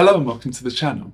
Hello and welcome to the channel.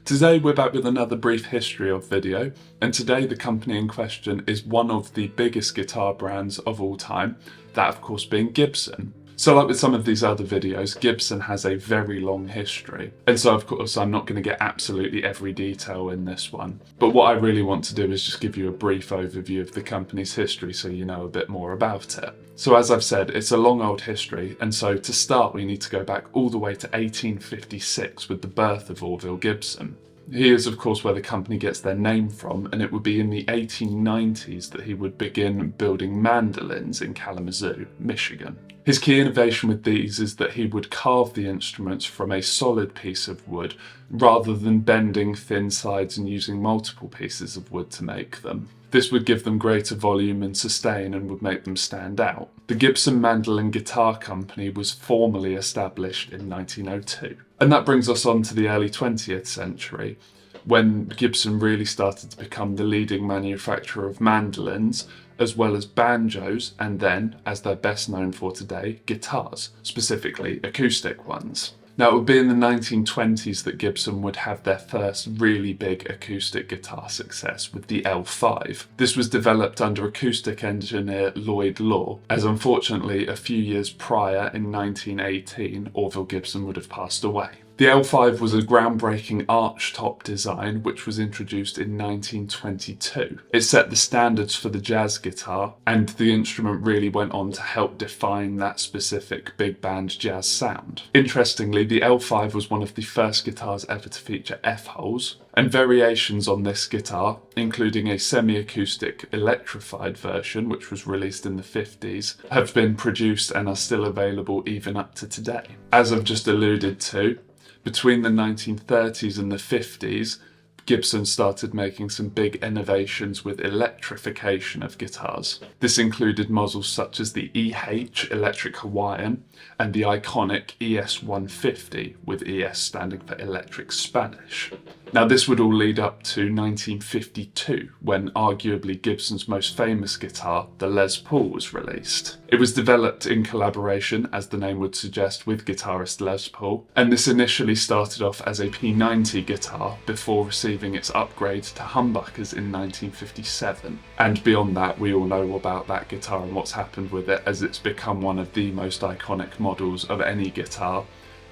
Today we're back with another brief history of video, and today the company in question is one of the biggest guitar brands of all time, that of course being Gibson. So like with some of these other videos, Gibson has a very long history, and so of course I'm not going to get absolutely every detail in this one, but what I really want to do is just give you a brief overview of the company's history so you know a bit more about it. So as I've said, it's a long old history, and so to start we need to go back all the way to 1856 with the birth of Orville Gibson. He is of course where the company gets their name from, and it would be in the 1890s that he would begin building mandolins in Kalamazoo, Michigan. His key innovation with these is that he would carve the instruments from a solid piece of wood rather than bending thin sides and using multiple pieces of wood to make them. This would give them greater volume and sustain and would make them stand out. The Gibson Mandolin Guitar Company was formally established in 1902. And that brings us on to the early 20th century, when Gibson really started to become the leading manufacturer of mandolins, as well as banjos, and then, as they're best known for today, guitars, specifically acoustic ones. Now, it would be in the 1920s that Gibson would have their first really big acoustic guitar success with the L5. This was developed under acoustic engineer Lloyd Law, as unfortunately a few years prior in 1918, Orville Gibson would have passed away. The L5 was a groundbreaking archtop design which was introduced in 1922. It set the standards for the jazz guitar, and the instrument really went on to help define that specific big band jazz sound. Interestingly, the L5 was one of the first guitars ever to feature F-holes, and variations on this guitar, including a semi-acoustic electrified version which was released in the 50s, have been produced and are still available even up to today. As I've just alluded to, between the 1930s and the 50s, Gibson started making some big innovations with electrification of guitars. This included models such as the EH Electric Hawaiian and the iconic ES-150, with ES standing for Electric Spanish. Now this would all lead up to 1952, when arguably Gibson's most famous guitar, the Les Paul, was released. It was developed in collaboration, as the name would suggest, with guitarist Les Paul, and this initially started off as a P90 guitar before receiving its upgrade to humbuckers in 1957. And beyond that, we all know about that guitar and what's happened with it, as it's become one of the most iconic models of any guitar,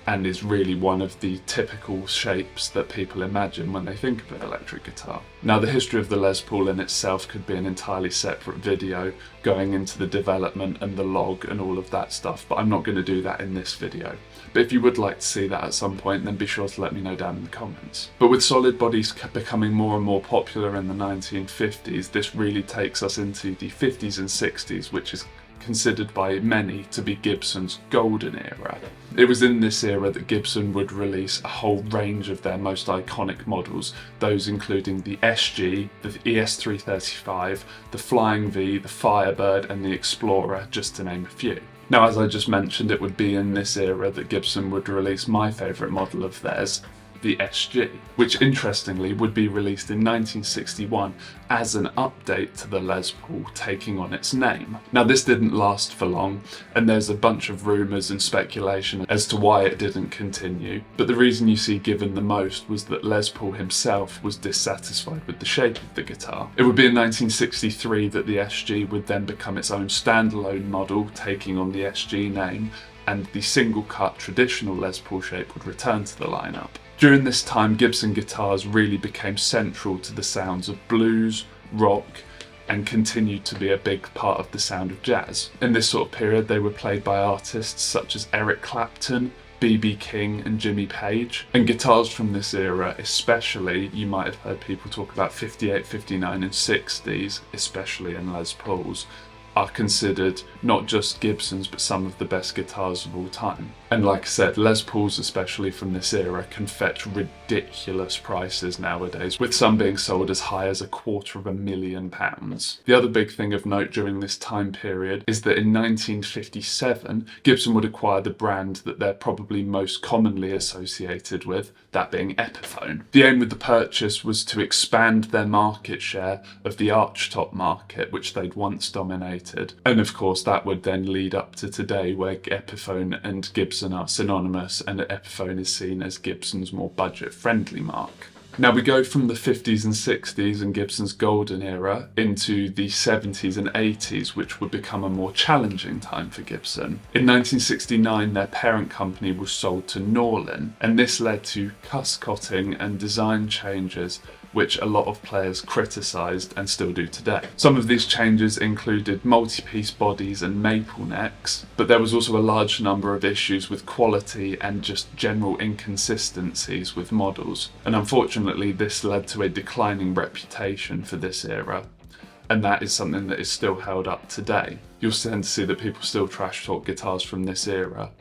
and is really one of the typical shapes that people imagine when they think of an electric guitar. Now, the history of the Les Paul in itself could be an entirely separate video, going into the development and the log and all of that stuff, but I'm not going to do that in this video. But if you would like to see that at some point, then be sure to let me know down in the comments. But with solid bodies becoming more and more popular in the 1950s, this really takes us into the 50s and 60s, which is considered by many to be Gibson's golden era. It was in this era that Gibson would release a whole range of their most iconic models, those including the SG, the ES335, the Flying V, the Firebird and the Explorer, just to name a few. Now, as I just mentioned, it would be in this era that Gibson would release my favourite model of theirs, the SG, which interestingly would be released in 1961 as an update to the Les Paul, taking on its name. Now this didn't last for long, and there's a bunch of rumours and speculation as to why it didn't continue, but the reason you see given the most was that Les Paul himself was dissatisfied with the shape of the guitar. It would be in 1963 that the SG would then become its own standalone model, taking on the SG name, and the single-cut traditional Les Paul shape would return to the lineup. During this time, Gibson guitars really became central to the sounds of blues, rock, and continued to be a big part of the sound of jazz. In this sort of period, they were played by artists such as Eric Clapton, B.B. King and Jimmy Page, and guitars from this era especially, you might have heard people talk about 58, 59 and 60s, especially in Les Pauls, are considered not just Gibson's but some of the best guitars of all time. And like I said, Les Pauls especially from this era can fetch ridiculous prices nowadays, with some being sold as high as £250,000. The other big thing of note during this time period is that in 1957 Gibson would acquire the brand that they're probably most commonly associated with, that being Epiphone. The aim with the purchase was to expand their market share of the archtop market, which they'd once dominated, and of course that would then lead up to today, where Epiphone and Gibson Gibson are synonymous, and an Epiphone is seen as Gibson's more budget-friendly mark. Now we go from the 50s and 60s and Gibson's golden era into the 70s and 80s, which would become a more challenging time for Gibson. In 1969, their parent company was sold to Norlin, and this led to cost-cutting and design changes which a lot of players criticised and still do today. Some of these changes included multi-piece bodies and maple necks, but there was also a large number of issues with quality and just general inconsistencies with models. And unfortunately, this led to a declining reputation for this era. And that is something that is still held up today. You'll tend to see that people still trash talk guitars from this era.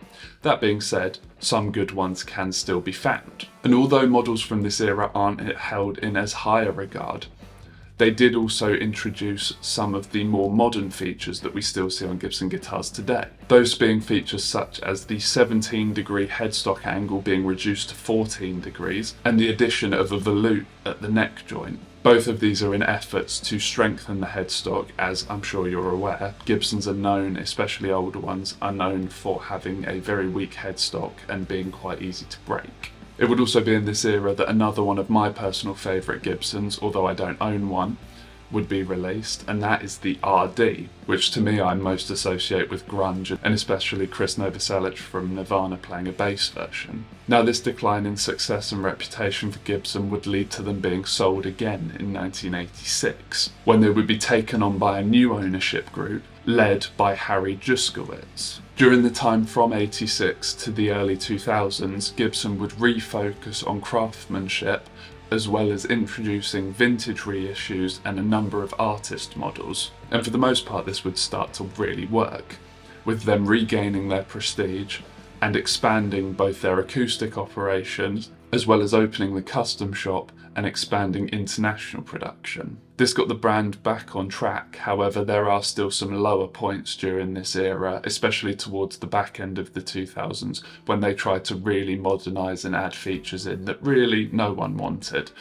That being said, some good ones can still be found. And although models from this era aren't held in as high a regard, they did also introduce some of the more modern features that we still see on Gibson guitars today. Those being features such as the 17-degree headstock angle being reduced to 14 degrees and the addition of a volute at the neck joint. Both of these are in efforts to strengthen the headstock, as I'm sure you're aware. Gibsons are known, especially older ones, are known for having a very weak headstock and being quite easy to break. It would also be in this era that another one of my personal favourite Gibsons, although I don't own one, would be released, and that is the RD, which to me I most associate with grunge, and especially Chris Novoselic from Nirvana playing a bass version. Now, this decline in success and reputation for Gibson would lead to them being sold again in 1986, when they would be taken on by a new ownership group led by Harry Juskowitz. During the time from '86 to the early 2000s, Gibson would refocus on craftsmanship, as well as introducing vintage reissues and a number of artist models. And for the most part, this would start to really work, with them regaining their prestige and expanding both their acoustic operations, as well as opening the custom shop and expanding international production. This got the brand back on track. However, there are still some lower points during this era, especially towards the back end of the 2000s, when they tried to really modernise and add features in that really no one wanted.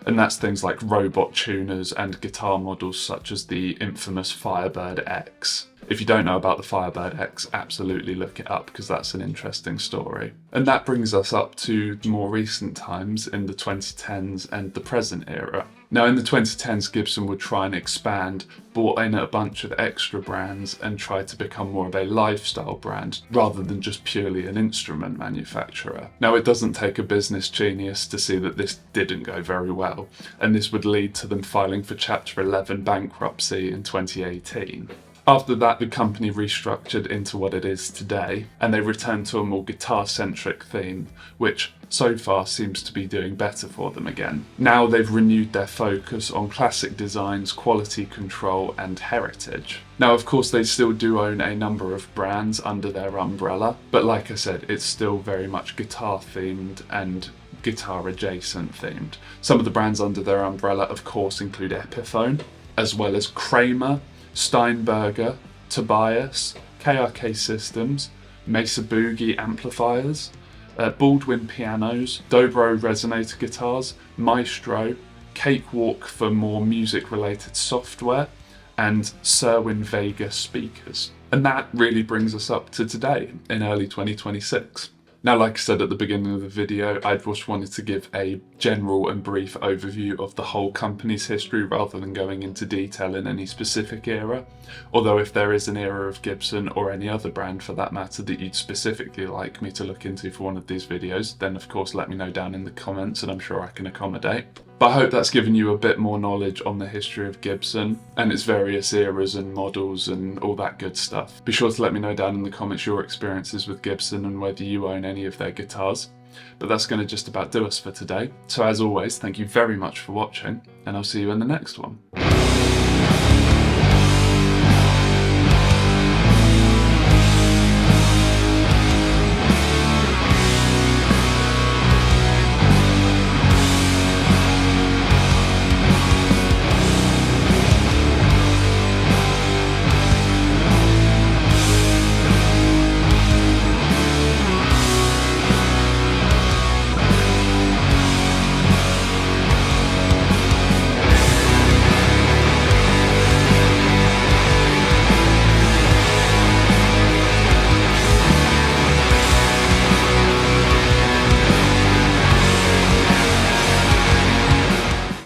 And that's things like robot tuners and guitar models such as the infamous Firebird X. If you don't know about the Firebird X, absolutely look it up because that's an interesting story. And that brings us up to more recent times in the 2010s and the present era. Now, in the 2010s, Gibson would try and expand, brought in a bunch of extra brands and try to become more of a lifestyle brand rather than just purely an instrument manufacturer. Now, it doesn't take a business genius to see that this didn't go very well, and this would lead to them filing for Chapter 11 bankruptcy in 2018. After that, the company restructured into what it is today, and they returned to a more guitar-centric theme, which so far seems to be doing better for them again. Now they've renewed their focus on classic designs, quality control, and heritage. Now, of course, they still do own a number of brands under their umbrella, but like I said, it's still very much guitar-themed and guitar-adjacent themed. Some of the brands under their umbrella, of course, include Epiphone, as well as Kramer, Steinberger, Tobias, KRK Systems, Mesa Boogie amplifiers, Baldwin pianos, Dobro resonator guitars, Maestro, Cakewalk for more music-related software, and Serwin Vega speakers. And that really brings us up to today, in early 2026. Now, like I said at the beginning of the video, I just wanted to give a general and brief overview of the whole company's history rather than going into detail in any specific era. Although if there is an era of Gibson or any other brand for that matter that you'd specifically like me to look into for one of these videos, then of course let me know down in the comments and I'm sure I can accommodate. But I hope that's given you a bit more knowledge on the history of Gibson and its various eras and models and all that good stuff. Be sure to let me know down in the comments your experiences with Gibson and whether you own any of their guitars. But that's going to just about do us for today. So as always, thank you very much for watching, and I'll see you in the next one.